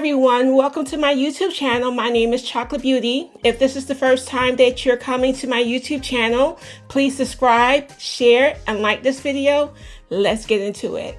everyone, welcome to my YouTube channel. My name is Chocolate Beauty. If this is the first time that you're coming to my YouTube channel, please subscribe, share, and like this video. Let's get into it.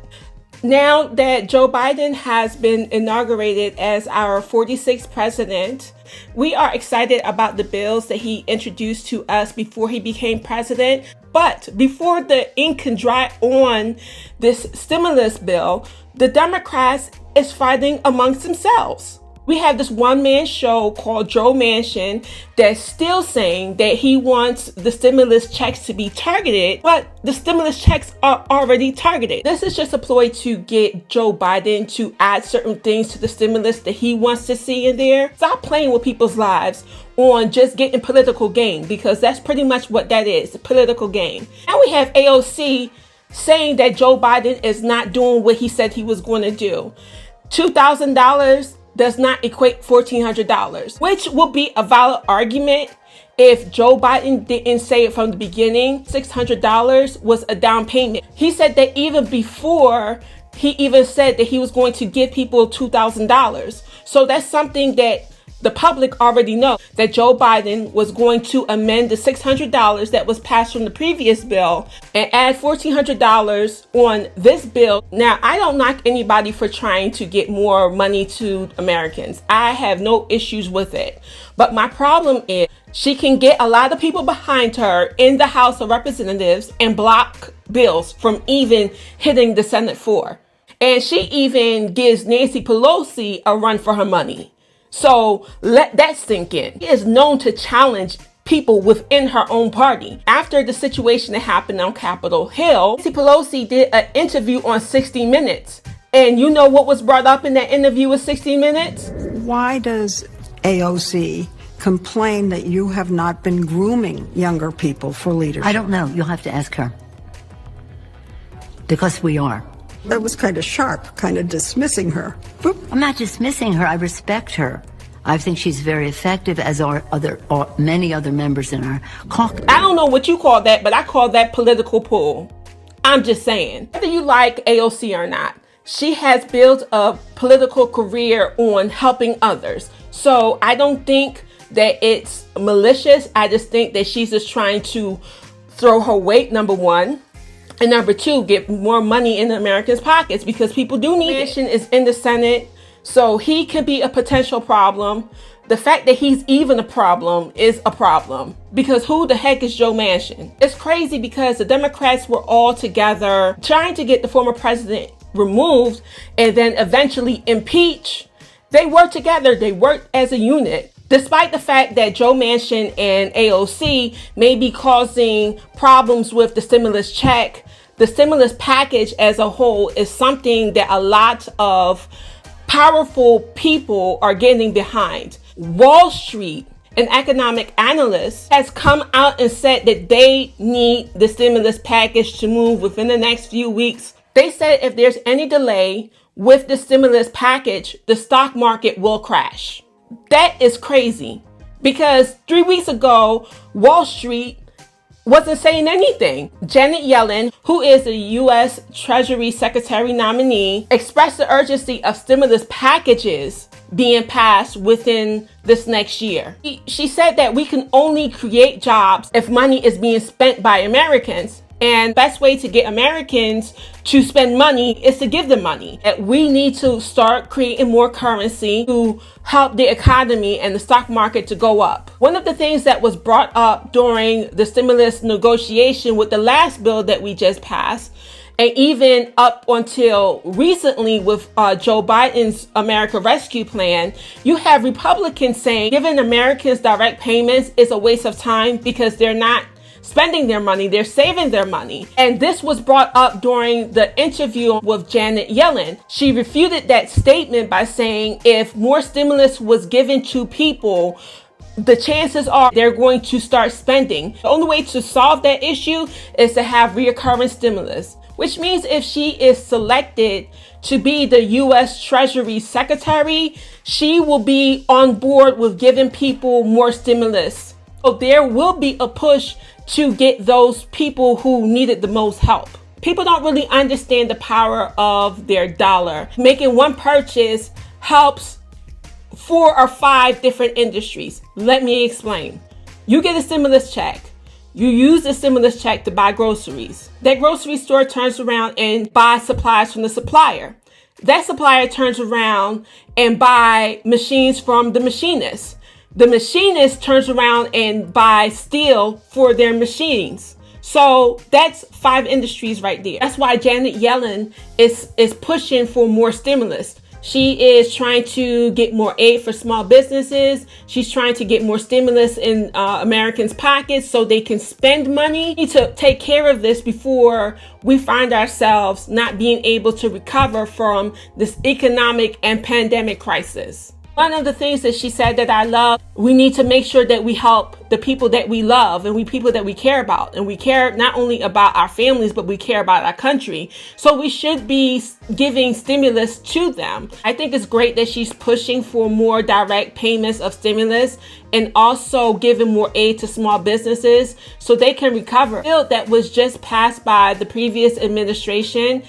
Now that Joe Biden has been inaugurated as our 46th president, we are excited about the bills that he introduced to us before he became president. But before the ink can dry on this stimulus bill, the Democrats is fighting amongst themselves. We have this one-man show called Joe Manchin that's still saying that he wants the stimulus checks to be targeted, but the stimulus checks are already targeted. This is just a ploy to get Joe Biden to add certain things to the stimulus that he wants to see in there. Stop playing with people's lives on just getting political gain, because that's pretty much what that is, a political game. Now we have AOC saying that Joe Biden is not doing what he said he was going to do. $2,000 does not equate $1,400, which will be a valid argument if Joe Biden didn't say it from the beginning. $600 was a down payment. He said that even before he even said that he was going to give people $2,000. So that's something that the public already know, that Joe Biden was going to amend the $600 that was passed from the previous bill and add $1,400 on this bill. Now, I don't knock anybody for trying to get more money to Americans. I have no issues with it. But my problem is she can get a lot of people behind her in the House of Representatives and block bills from even hitting the Senate floor. And she even gives Nancy Pelosi a run for her money. So let that sink in. She is known to challenge people within her own party. After the situation that happened on Capitol Hill, Nancy Pelosi did an interview on 60 Minutes. And you know what was brought up in that interview with 60 Minutes? Why does AOC complain that you have not been grooming younger people for leadership? I don't know. You'll have to ask her. Because we are. That was kind of sharp, kind of dismissing her. Boop. I'm not dismissing her. I respect her. I think she's very effective, as are many other members in our caucus. I don't know what you call that, but I call that political pull. I'm just saying, whether you like AOC or not, she has built a political career on helping others. So I don't think that it's malicious. I just think that she's just trying to throw her weight, number one. And number two, get more money in Americans' pockets, because people do need it. Manchin is in the Senate, so he can be a potential problem. The fact that he's even a problem is a problem, because who the heck is Joe Manchin? It's crazy because the Democrats were all together trying to get the former president removed and then eventually impeach. They worked together. They worked as a unit. Despite the fact that Joe Manchin and AOC may be causing problems with the stimulus check, the stimulus package as a whole is something that a lot of powerful people are getting behind. Wall Street, an economic analyst, has come out and said that they need the stimulus package to move within the next few weeks. They said if there's any delay with the stimulus package, the stock market will crash. That is crazy, because 3 weeks ago, Wall Street wasn't saying anything. Janet Yellen, who is the U.S. Treasury Secretary nominee, expressed the urgency of stimulus packages being passed within this next year. She said that we can only create jobs if money is being spent by Americans. And the best way to get Americans to spend money is to give them money. And we need to start creating more currency to help the economy and the stock market to go up. One of the things that was brought up during the stimulus negotiation with the last bill that we just passed, and even up until recently with Joe Biden's America Rescue Plan, you have Republicans saying giving Americans direct payments is a waste of time because they're not spending their money, they're saving their money. And this was brought up during the interview with Janet Yellen. She refuted that statement by saying if more stimulus was given to people, the chances are they're going to start spending. The only way to solve that issue is to have reoccurring stimulus, which means if she is selected to be the U.S. Treasury Secretary, she will be on board with giving people more stimulus. So there will be a push to get those people who needed the most help. People don't really understand the power of their dollar. Making one purchase helps 4 or 5 different industries. Let me explain. You get a stimulus check. You use the stimulus check to buy groceries. That grocery store turns around and buys supplies from the supplier. That supplier turns around and buy machines from the machinist. The machinist turns around and buys steel for their machines. So that's 5 industries right there. That's why Janet Yellen is pushing for more stimulus. She is trying to get more aid for small businesses. She's trying to get more stimulus in Americans' pockets so they can spend money. We need to take care of this before we find ourselves not being able to recover from this economic and pandemic crisis. One of the things that she said that I love, we need to make sure that we help the people that we love and people that we care about. And we care not only about our families, but we care about our country. So we should be giving stimulus to them. I think it's great that she's pushing for more direct payments of stimulus and also giving more aid to small businesses so they can recover. The bill that was just passed by the previous administration,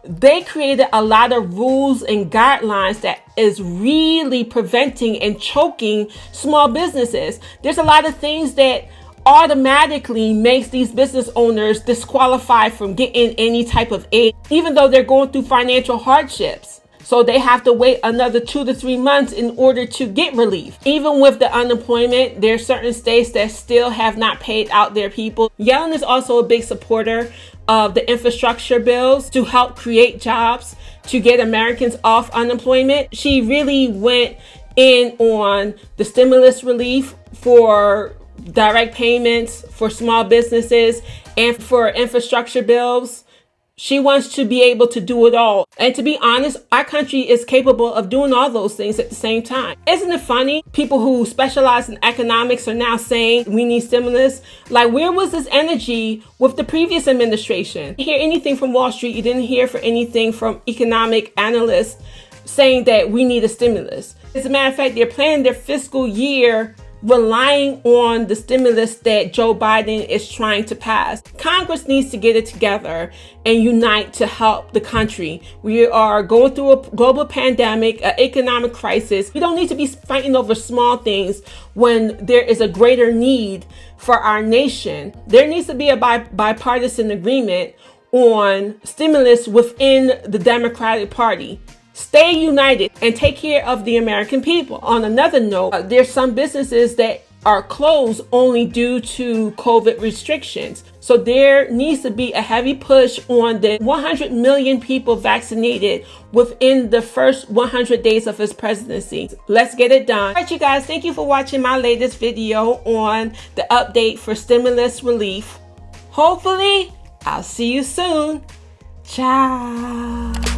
they created a lot of rules and guidelines that is really preventing and choking small businesses. There's a lot of things that automatically makes these business owners disqualified from getting any type of aid, even though they're going through financial hardships. So they have to wait another 2 to 3 months in order to get relief. Even with the unemployment, there are certain states that still have not paid out their people. Yellen is also a big supporter of the infrastructure bills to help create jobs, to get Americans off unemployment. She really went in on the stimulus relief for direct payments for small businesses and for infrastructure bills. She wants to be able to do it all. And to be honest, our country is capable of doing all those things at the same time. Isn't it funny? People who specialize in economics are now saying we need stimulus. Like, where was this energy with the previous administration? You didn't hear anything from Wall Street. You didn't hear anything from economic analysts saying that we need a stimulus. As a matter of fact, they're planning their fiscal year relying on the stimulus that Joe Biden is trying to pass. Congress needs to get it together and unite to help the country. We are going through a global pandemic, an economic crisis. We don't need to be fighting over small things when there is a greater need for our nation. There needs to be a bipartisan agreement on stimulus within the Democratic Party. Stay united and take care of the American people. On another note, there's some businesses that are closed only due to COVID restrictions. So there needs to be a heavy push on the 100 million people vaccinated within the first 100 days of his presidency. Let's get it done. All right, you guys, thank you for watching my latest video on the update for stimulus relief. Hopefully, I'll see you soon. Ciao.